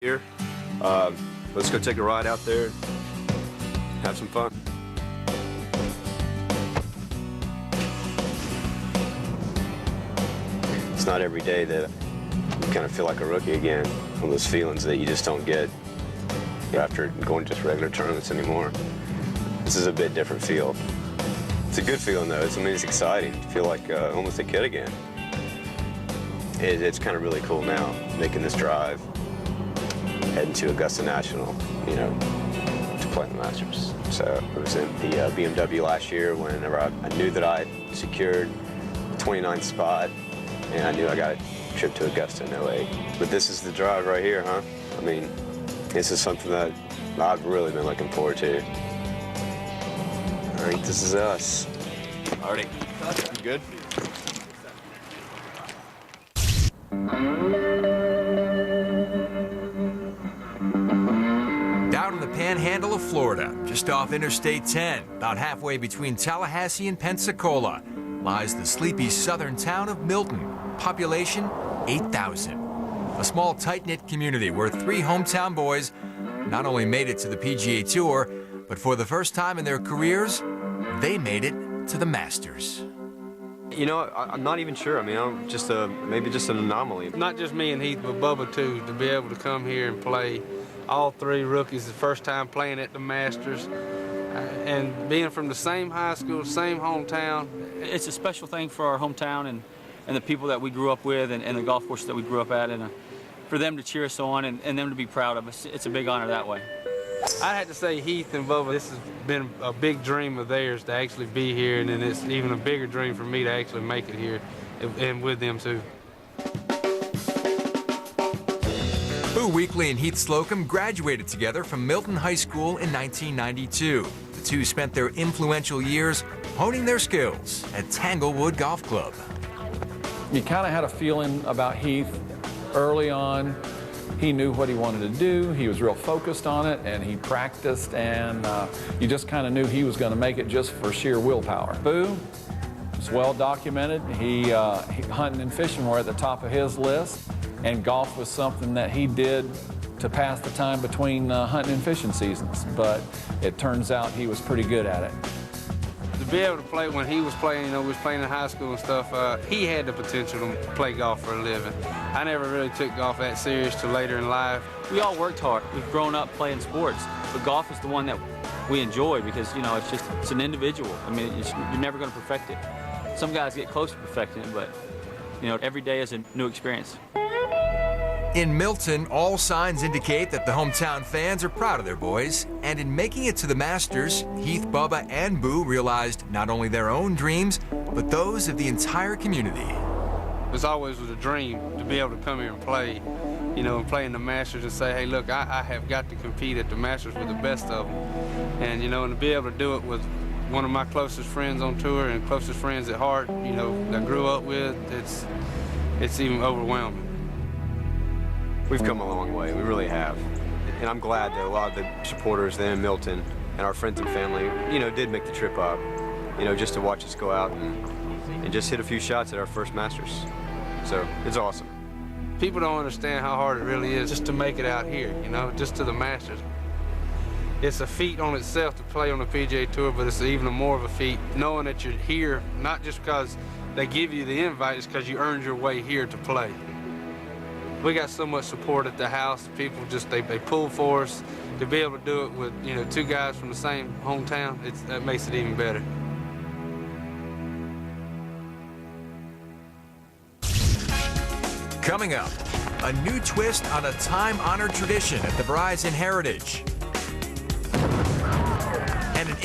here. Let's go take a ride out there, have some fun. It's not every day that you kind of feel like a rookie again. One of those feelings that you just don't get after going to just regular tournaments anymore. This is a bit different feel. It's a good feeling though. It's exciting to feel like almost a kid again. It's kind of really cool now, making this drive, heading to Augusta National, you know, to play the Masters. So it was in the BMW last year whenever I knew that I secured the 29th spot, and I knew I got a trip to Augusta in 08. But this is the drive right here, huh? I mean, this is something that I've really been looking forward to. I think this is us. Artie, you good? Down in the panhandle of Florida, just off Interstate 10, about halfway between Tallahassee and Pensacola, lies the sleepy southern town of Milton, population 8,000. A small, tight-knit community where three hometown boys not only made it to the PGA Tour, but for the first time in their careers, they made it to the Masters. You know, I'm not even sure. I mean, I'm just maybe just an anomaly. Not just me and Heath, but Bubba too, to be able to come here and play. All three rookies, the first time playing at the Masters, and being from the same high school, same hometown. It's a special thing for our hometown and the people that we grew up with and the golf courses that we grew up at, and for them to cheer us on and them to be proud of us. It's a big honor that way. I had to say Heath and Bubba, this has been a big dream of theirs to actually be here, and then it's even a bigger dream for me to actually make it here and with them too. Boo Weekley and Heath Slocum graduated together from Milton High School in 1992. The two spent their influential years honing their skills at Tanglewood Golf Club. You kind of had a feeling about Heath early on. He knew what he wanted to do. He was real focused on it, and he practiced, and you just kind of knew he was going to make it just for sheer willpower. Boo, it's well documented. Hunting and fishing were at the top of his list, and golf was something that he did to pass the time between hunting and fishing seasons, but it turns out he was pretty good at it. To be able to play when he was playing, you know, we was playing in high school and stuff, he had the potential to play golf for a living. I never really took golf that serious till later in life. We all worked hard. We've grown up playing sports, but golf is the one that we enjoy because, you know, it's an individual. I mean, you're never going to perfect it. Some guys get close to perfecting it, but, you know, every day is a new experience. In Milton, all signs indicate that the hometown fans are proud of their boys, and in making it to the Masters, Heath, Bubba, and Boo realized not only their own dreams, but those of the entire community. It was always a dream to be able to come here and play, you know, and play in the Masters and say, hey, look, I have got to compete at the Masters with the best of them. And, you know, and to be able to do it with one of my closest friends on tour and closest friends at heart, you know, that I grew up with, it's even overwhelming. We've come a long way, we really have. And I'm glad that a lot of the supporters there in Milton and our friends and family, you know, did make the trip up, you know, just to watch us go out and just hit a few shots at our first Masters. So it's awesome. People don't understand how hard it really is just to make it out here, you know, just to the Masters. It's a feat on itself to play on the PGA Tour, but it's even more of a feat knowing that you're here, not just because they give you the invite, it's because you earned your way here to play. We got so much support at the house. People just, they pull for us. To be able to do it with, you know, two guys from the same hometown, that makes it even better. Coming up, a new twist on a time-honored tradition at the Verizon Heritage. And an